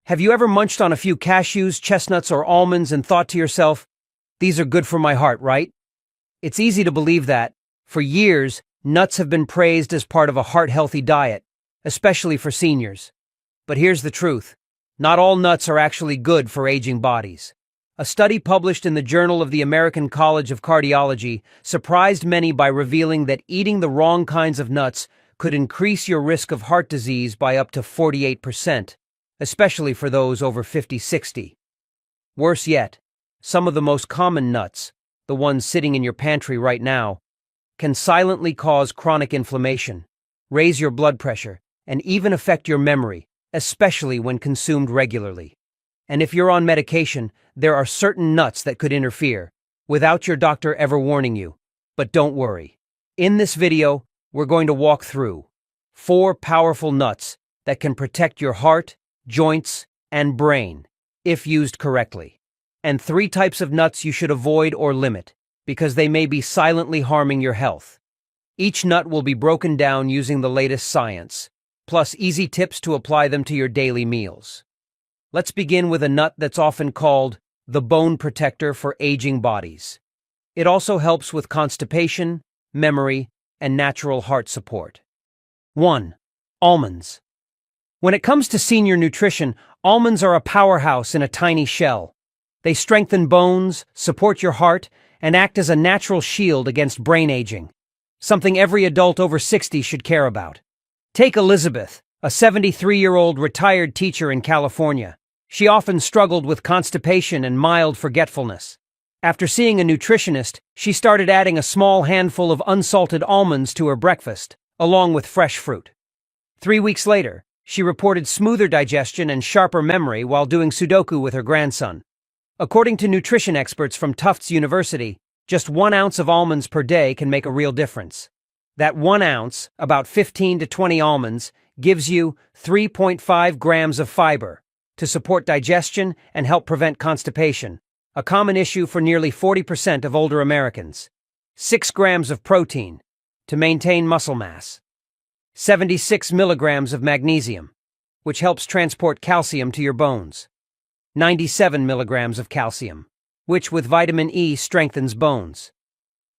Have you ever munched on a few cashews, chestnuts, or almonds and thought to yourself, these are good for my heart, right? It's easy to believe that. For years, nuts have been praised as part of a heart-healthy diet, especially for seniors. But here's the truth. Not all nuts are actually good for aging bodies. A study published in the Journal of the American College of Cardiology surprised many by revealing that eating the wrong kinds of nuts could increase your risk of heart disease by up to 48%, especially for those over 50-60. Worse yet, some of the most common nuts, the ones sitting in your pantry right now, can silently cause chronic inflammation, raise your blood pressure, and even affect your memory, especially when consumed regularly. And if you're on medication, there are certain nuts that could interfere, without your doctor ever warning you. But don't worry. In this video, we're going to walk through 4 powerful nuts that can protect your heart, joints, and brain, if used correctly. And 3 types of nuts you should avoid or limit, because they may be silently harming your health. Each nut will be broken down using the latest science, plus easy tips to apply them to your daily meals. Let's begin with a nut that's often called the bone protector for aging bodies. It also helps with constipation, memory, and natural heart support. 1. Almonds. When it comes to senior nutrition, almonds are a powerhouse in a tiny shell. They strengthen bones, support your heart, and act as a natural shield against brain aging, something every adult over 60 should care about. Take Elizabeth, a 73-year-old retired teacher in California. She often struggled with constipation and mild forgetfulness. After seeing a nutritionist, she started adding a small handful of unsalted almonds to her breakfast, along with fresh fruit. 3 weeks later, she reported smoother digestion and sharper memory while doing Sudoku with her grandson. According to nutrition experts from Tufts University, just 1 ounce of almonds per day can make a real difference. That 1 ounce, about 15 to 20 almonds, gives you 3.5 grams of fiber to support digestion and help prevent constipation, a common issue for nearly 40% of older Americans. 6 grams of protein to maintain muscle mass. 76 milligrams of magnesium, which helps transport calcium to your bones. 97 milligrams of calcium, which with vitamin E strengthens bones.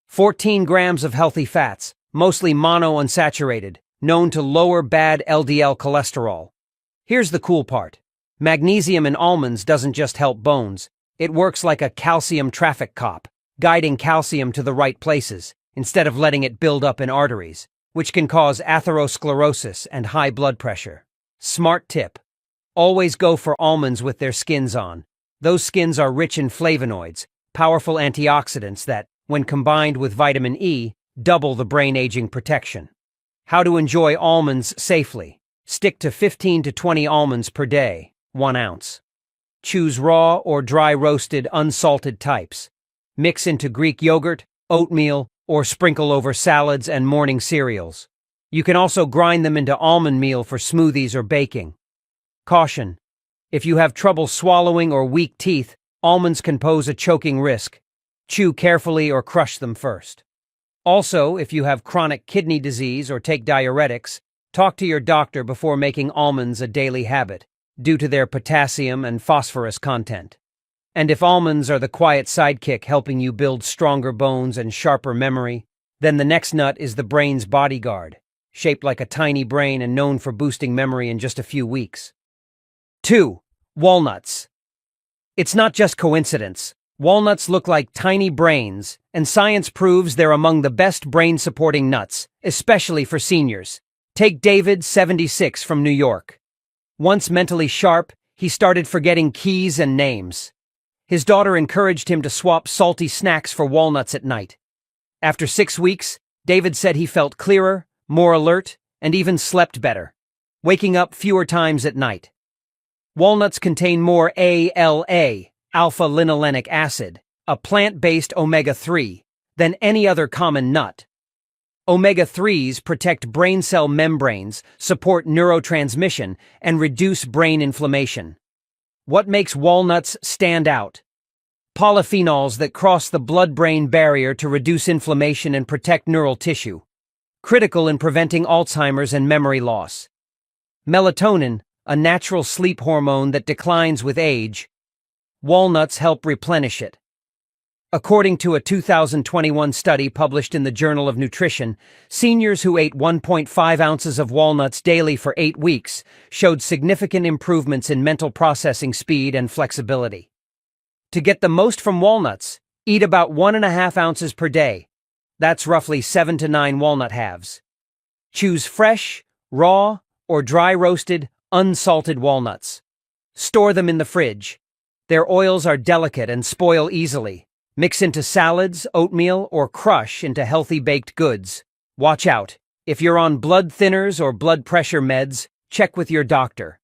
14 grams of healthy fats, mostly monounsaturated, known to lower bad LDL cholesterol. Here's the cool part. Magnesium in almonds doesn't just help bones, it works like a calcium traffic cop, guiding calcium to the right places, instead of letting it build up in arteries, which can cause atherosclerosis and high blood pressure. Smart tip. Always go for almonds with their skins on. Those skins are rich in flavonoids, powerful antioxidants that, when combined with vitamin E, double the brain aging protection. How to enjoy almonds safely. Stick to 15 to 20 almonds per day, 1 ounce. Choose raw or dry roasted unsalted types. Mix into Greek yogurt, oatmeal, or sprinkle over salads and morning cereals. You can also grind them into almond meal for smoothies or baking. Caution. If you have trouble swallowing or weak teeth, almonds can pose a choking risk. Chew carefully or crush them first. Also, if you have chronic kidney disease or take diuretics, talk to your doctor before making almonds a daily habit, due to their potassium and phosphorus content. And if almonds are the quiet sidekick helping you build stronger bones and sharper memory, then the next nut is the brain's bodyguard, shaped like a tiny brain and known for boosting memory in just a few weeks. 2. Walnuts. It's not just coincidence. Walnuts look like tiny brains, and science proves they're among the best brain-supporting nuts, especially for seniors. Take David, 76, from New York. Once mentally sharp, he started forgetting keys and names. His daughter encouraged him to swap salty snacks for walnuts at night. After 6 weeks, David said he felt clearer, more alert, and even slept better, waking up fewer times at night. Walnuts contain more ALA, alpha-linolenic acid, a plant-based omega-3, than any other common nut. Omega-3s protect brain cell membranes, support neurotransmission, and reduce brain inflammation. What makes walnuts stand out? Polyphenols that cross the blood-brain barrier to reduce inflammation and protect neural tissue. Critical in preventing Alzheimer's and memory loss. Melatonin, a natural sleep hormone that declines with age. Walnuts help replenish it. According to a 2021 study published in the Journal of Nutrition, seniors who ate 1.5 ounces of walnuts daily for 8 weeks showed significant improvements in mental processing speed and flexibility. To get the most from walnuts, eat about 1.5 ounces per day. That's roughly 7 to 9 walnut halves. Choose fresh, raw, or dry roasted, unsalted walnuts. Store them in the fridge. Their oils are delicate and spoil easily. Mix into salads, oatmeal, or crush into healthy baked goods. Watch out. If you're on blood thinners or blood pressure meds, check with your doctor.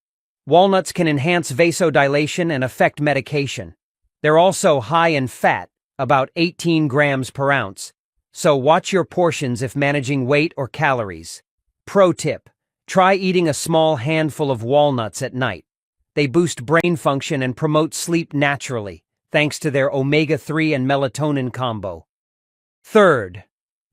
Walnuts can enhance vasodilation and affect medication. They're also high in fat, about 18 grams per ounce. So watch your portions if managing weight or calories. Pro tip: try eating a small handful of walnuts at night. They boost brain function and promote sleep naturally, thanks to their omega-3 and melatonin combo. Third,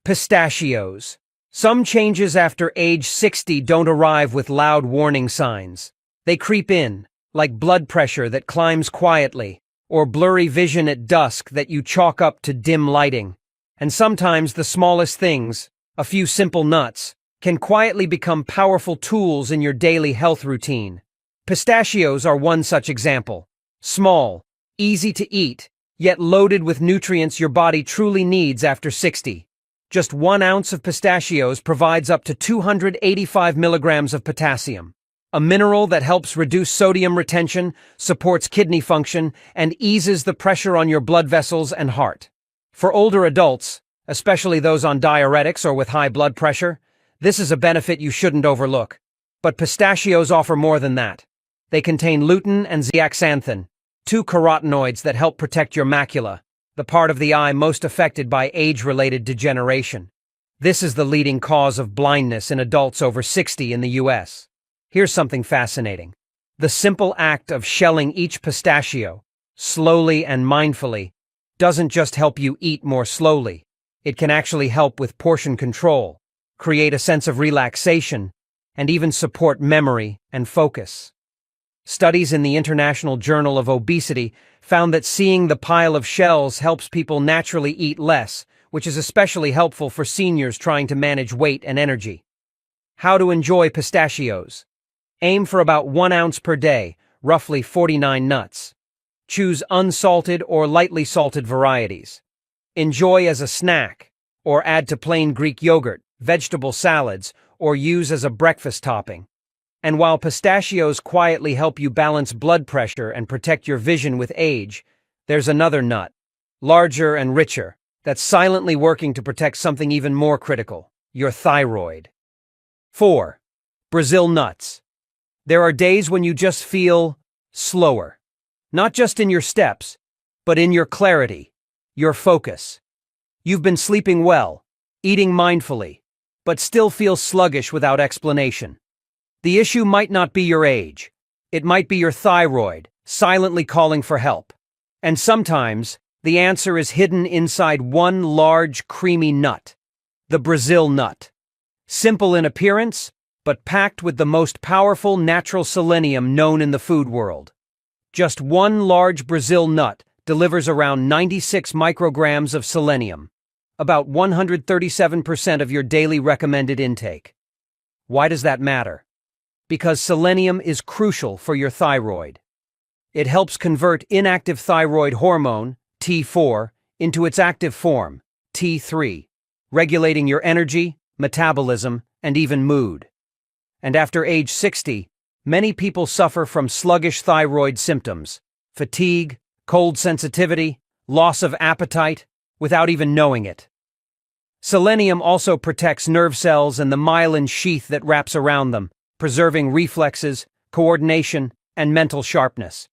pistachios. Some changes after age 60 don't arrive with loud warning signs. They creep in, like blood pressure that climbs quietly, or blurry vision at dusk that you chalk up to dim lighting. And sometimes the smallest things, a few simple nuts, can quietly become powerful tools in your daily health routine. Pistachios are one such example. Small, easy to eat, yet loaded with nutrients your body truly needs after 60. Just 1 ounce of pistachios provides up to 285 milligrams of potassium, a mineral that helps reduce sodium retention, supports kidney function, and eases the pressure on your blood vessels and heart. For older adults, especially those on diuretics or with high blood pressure, this is a benefit you shouldn't overlook. But pistachios offer more than that. They contain lutein and zeaxanthin, 2 carotenoids that help protect your macula, the part of the eye most affected by age-related degeneration. This is the leading cause of blindness in adults over 60 in the US. Here's something fascinating. The simple act of shelling each pistachio, slowly and mindfully, doesn't just help you eat more slowly. It can actually help with portion control, create a sense of relaxation, and even support memory and focus. Studies in the International Journal of Obesity found that seeing the pile of shells helps people naturally eat less, which is especially helpful for seniors trying to manage weight and energy. How to enjoy pistachios. Aim for about 1 ounce per day, roughly 49 nuts. Choose unsalted or lightly salted varieties. Enjoy as a snack, or add to plain Greek yogurt, vegetable salads, or use as a breakfast topping. And while pistachios quietly help you balance blood pressure and protect your vision with age, there's another nut, larger and richer, that's silently working to protect something even more critical, your thyroid. 4. Brazil nuts. There are days when you just feel slower. Not just in your steps, but in your clarity, your focus. You've been sleeping well, eating mindfully, but still feel sluggish without explanation. The issue might not be your age. It might be your thyroid, silently calling for help. And sometimes, the answer is hidden inside one large, creamy nut, the Brazil nut. Simple in appearance, but packed with the most powerful natural selenium known in the food world. Just one large Brazil nut delivers around 96 micrograms of selenium, about 137% of your daily recommended intake. Why does that matter? Because selenium is crucial for your thyroid. It helps convert inactive thyroid hormone, T4, into its active form, T3, regulating your energy, metabolism, and even mood. And after age 60, many people suffer from sluggish thyroid symptoms, fatigue, cold sensitivity, loss of appetite, without even knowing it. Selenium also protects nerve cells and the myelin sheath that wraps around them, preserving reflexes, coordination, and mental sharpness.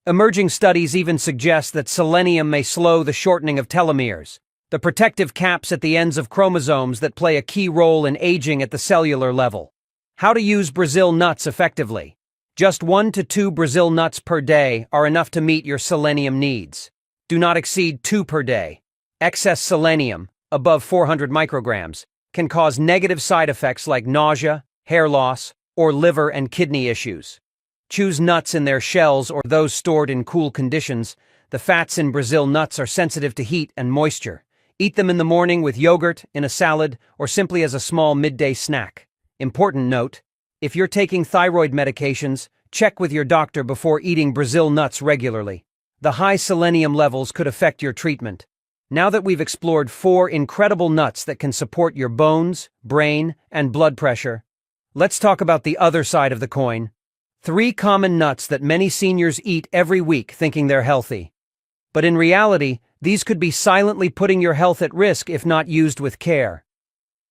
Emerging studies even suggest that selenium may slow the shortening of telomeres, the protective caps at the ends of chromosomes that play a key role in aging at the cellular level. How to use Brazil nuts effectively. Just 1 to 2 Brazil nuts per day are enough to meet your selenium needs. Do not exceed 2 per day. Excess selenium, above 400 micrograms, can cause negative side effects like nausea, hair loss, or liver and kidney issues. Choose nuts in their shells or those stored in cool conditions. The fats in Brazil nuts are sensitive to heat and moisture. Eat them in the morning with yogurt, in a salad, or simply as a small midday snack. Important note: if you're taking thyroid medications, check with your doctor before eating Brazil nuts regularly. The high selenium levels could affect your treatment. Now that we've explored 4 incredible nuts that can support your bones, brain, and blood pressure, let's talk about the other side of the coin. 3 common nuts that many seniors eat every week thinking they're healthy. But in reality, these could be silently putting your health at risk if not used with care.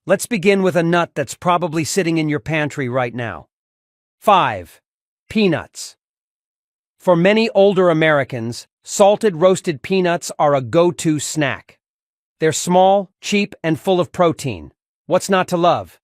Let's begin with a nut that's probably sitting in your pantry right now. 5. Peanuts. For many older Americans, salted roasted peanuts are a go-to snack. They're small, cheap, and full of protein. What's not to love?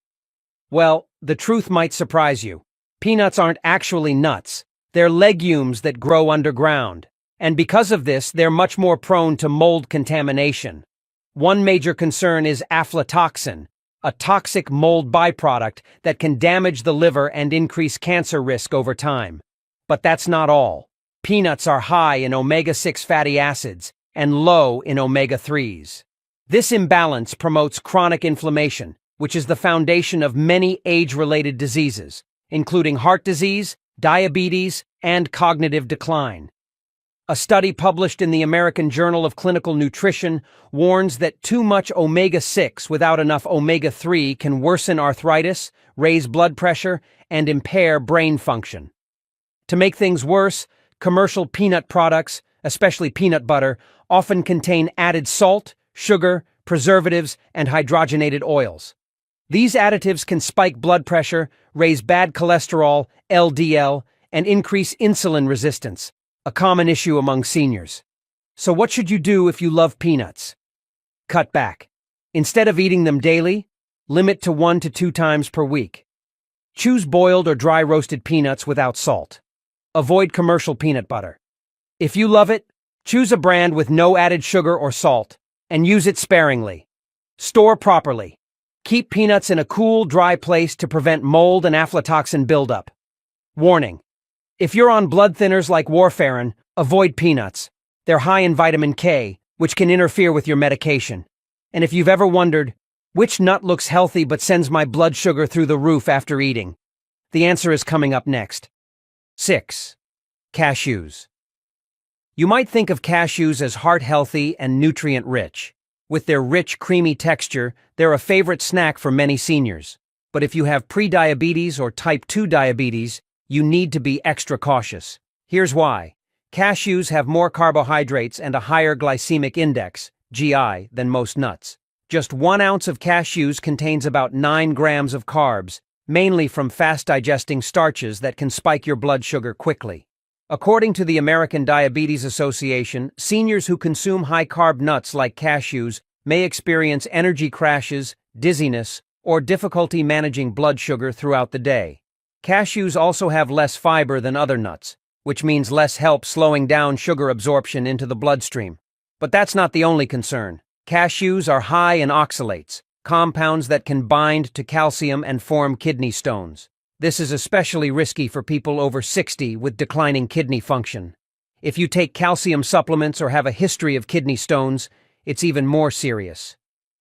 Well, the truth might surprise you. Peanuts aren't actually nuts. They're legumes that grow underground. And because of this, they're much more prone to mold contamination. One major concern is aflatoxin, a toxic mold byproduct that can damage the liver and increase cancer risk over time. But that's not all. Peanuts are high in omega-6 fatty acids and low in omega-3s. This imbalance promotes chronic inflammation, which is the foundation of many age-related diseases, including heart disease, diabetes, and cognitive decline. A study published in the American Journal of Clinical Nutrition warns that too much omega-6 without enough omega-3 can worsen arthritis, raise blood pressure, and impair brain function. To make things worse, commercial peanut products, especially peanut butter, often contain added salt, sugar, preservatives, and hydrogenated oils. These additives can spike blood pressure, raise bad cholesterol, LDL, and increase insulin resistance, a common issue among seniors. So what should you do if you love peanuts? Cut back. Instead of eating them daily, limit to 1 to 2 times per week. Choose boiled or dry roasted peanuts without salt. Avoid commercial peanut butter. If you love it, choose a brand with no added sugar or salt, and use it sparingly. Store properly. Keep peanuts in a cool, dry place to prevent mold and aflatoxin buildup. Warning: if you're on blood thinners like warfarin, avoid peanuts. They're high in vitamin K, which can interfere with your medication. And if you've ever wondered, which nut looks healthy but sends my blood sugar through the roof after eating? The answer is coming up next. 6. Cashews. You might think of cashews as heart-healthy and nutrient-rich. With their rich, creamy texture, they're a favorite snack for many seniors. But if you have prediabetes or type 2 diabetes, you need to be extra cautious. Here's why. Cashews have more carbohydrates and a higher glycemic index, GI, than most nuts. Just 1 ounce of cashews contains about 9 grams of carbs, mainly from fast-digesting starches that can spike your blood sugar quickly. According to the American Diabetes Association, seniors who consume high-carb nuts like cashews may experience energy crashes, dizziness, or difficulty managing blood sugar throughout the day. Cashews also have less fiber than other nuts, which means less help slowing down sugar absorption into the bloodstream. But that's not the only concern. Cashews are high in oxalates, compounds that can bind to calcium and form kidney stones. This is especially risky for people over 60 with declining kidney function. If you take calcium supplements or have a history of kidney stones, it's even more serious.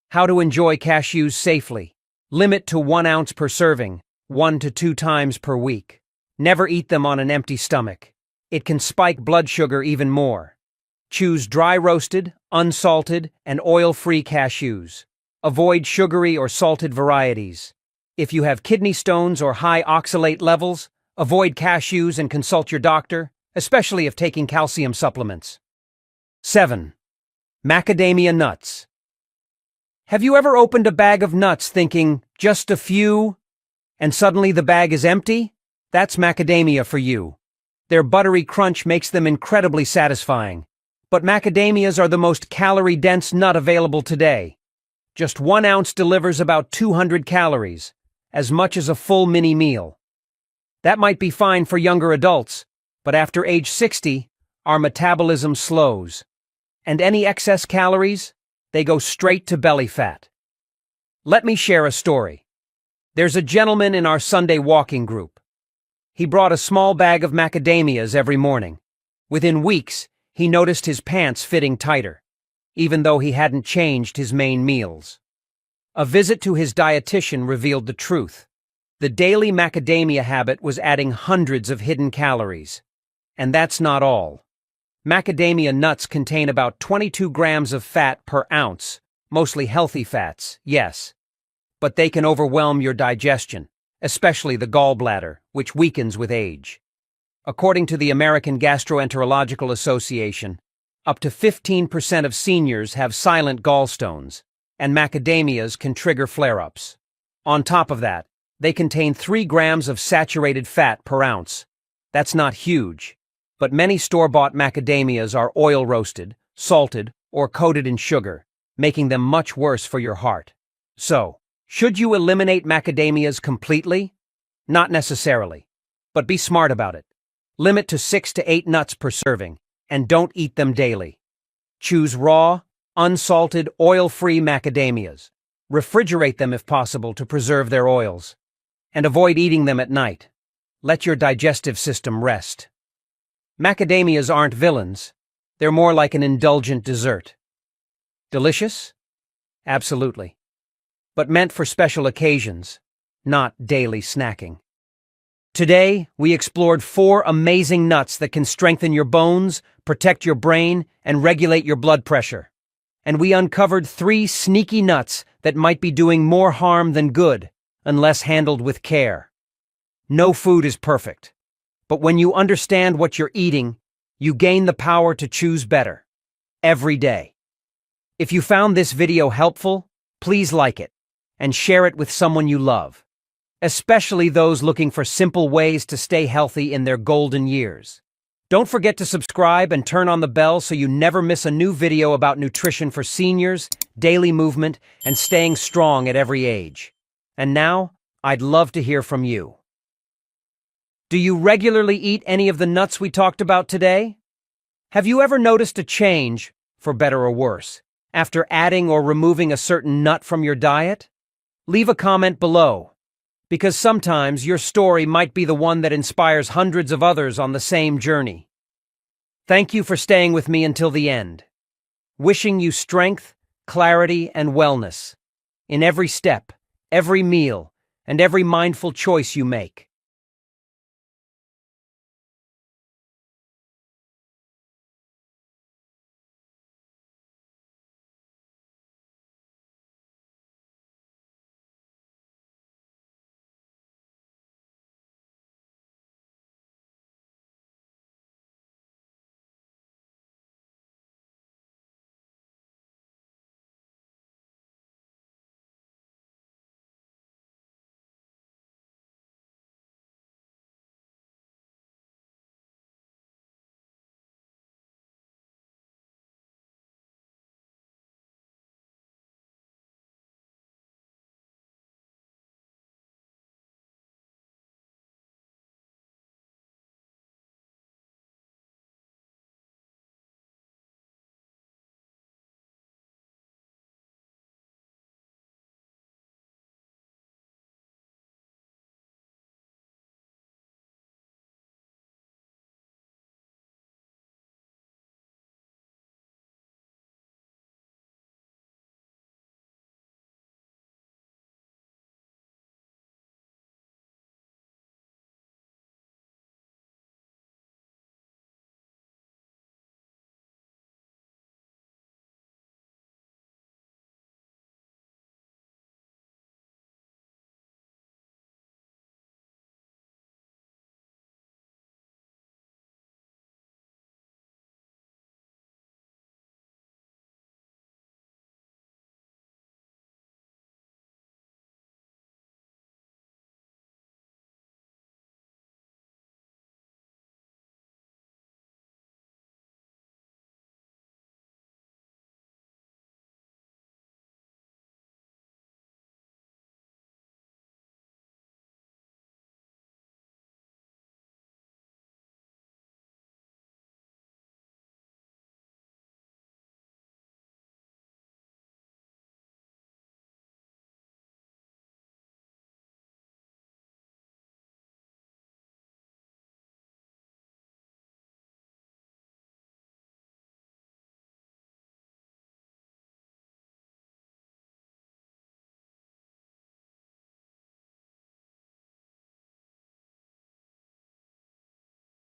How to enjoy cashews safely. Limit to 1 ounce per serving, 1 to 2 times per week. Never eat them on an empty stomach. It can spike blood sugar even more. Choose dry roasted, unsalted, and oil-free cashews. Avoid sugary or salted varieties. If you have kidney stones or high oxalate levels, avoid cashews and consult your doctor, especially if taking calcium supplements. 7. Macadamia nuts. Have you ever opened a bag of nuts thinking, just a few, and suddenly the bag is empty? That's macadamia for you. Their buttery crunch makes them incredibly satisfying. But macadamias are the most calorie-dense nut available today. Just 1 ounce delivers about 200 calories, as much as a full mini meal. That might be fine for younger adults, but after age 60, our metabolism slows. And any excess calories, they go straight to belly fat. Let me share a story. There's a gentleman in our Sunday walking group. He brought a small bag of macadamias every morning. Within weeks, he noticed his pants fitting tighter, even though he hadn't changed his main meals. A visit to his dietitian revealed the truth. The daily macadamia habit was adding hundreds of hidden calories. And that's not all. Macadamia nuts contain about 22 grams of fat per ounce, mostly healthy fats, yes. But they can overwhelm your digestion, especially the gallbladder, which weakens with age. According to the American Gastroenterological Association, up to 15% of seniors have silent gallstones, and macadamias can trigger flare-ups. On top of that, they contain 3 grams of saturated fat per ounce. That's not huge, but many store-bought macadamias are oil-roasted, salted, or coated in sugar, making them much worse for your heart. So, should you eliminate macadamias completely? Not necessarily, but be smart about it. Limit to 6 to 8 nuts per serving, and don't eat them daily. Choose raw, unsalted, oil-free macadamias. Refrigerate them if possible to preserve their oils. And avoid eating them at night. Let your digestive system rest. Macadamias aren't villains. They're more like an indulgent dessert. Delicious? Absolutely. But meant for special occasions, not daily snacking. Today, we explored 4 amazing nuts that can strengthen your bones, protect your brain, and regulate your blood pressure. And we uncovered 3 sneaky nuts that might be doing more harm than good, unless handled with care. No food is perfect, but when you understand what you're eating, you gain the power to choose better. Every day. If you found this video helpful, please like it, and share it with someone you love. Especially those looking for simple ways to stay healthy in their golden years. Don't forget to subscribe and turn on the bell so you never miss a new video about nutrition for seniors, daily movement, and staying strong at every age. And now, I'd love to hear from you. Do you regularly eat any of the nuts we talked about today? Have you ever noticed a change, for better or worse, after adding or removing a certain nut from your diet? Leave a comment below, because sometimes your story might be the one that inspires hundreds of others on the same journey. Thank you for staying with me until the end. Wishing you strength, clarity, and wellness in every step, every meal, and every mindful choice you make.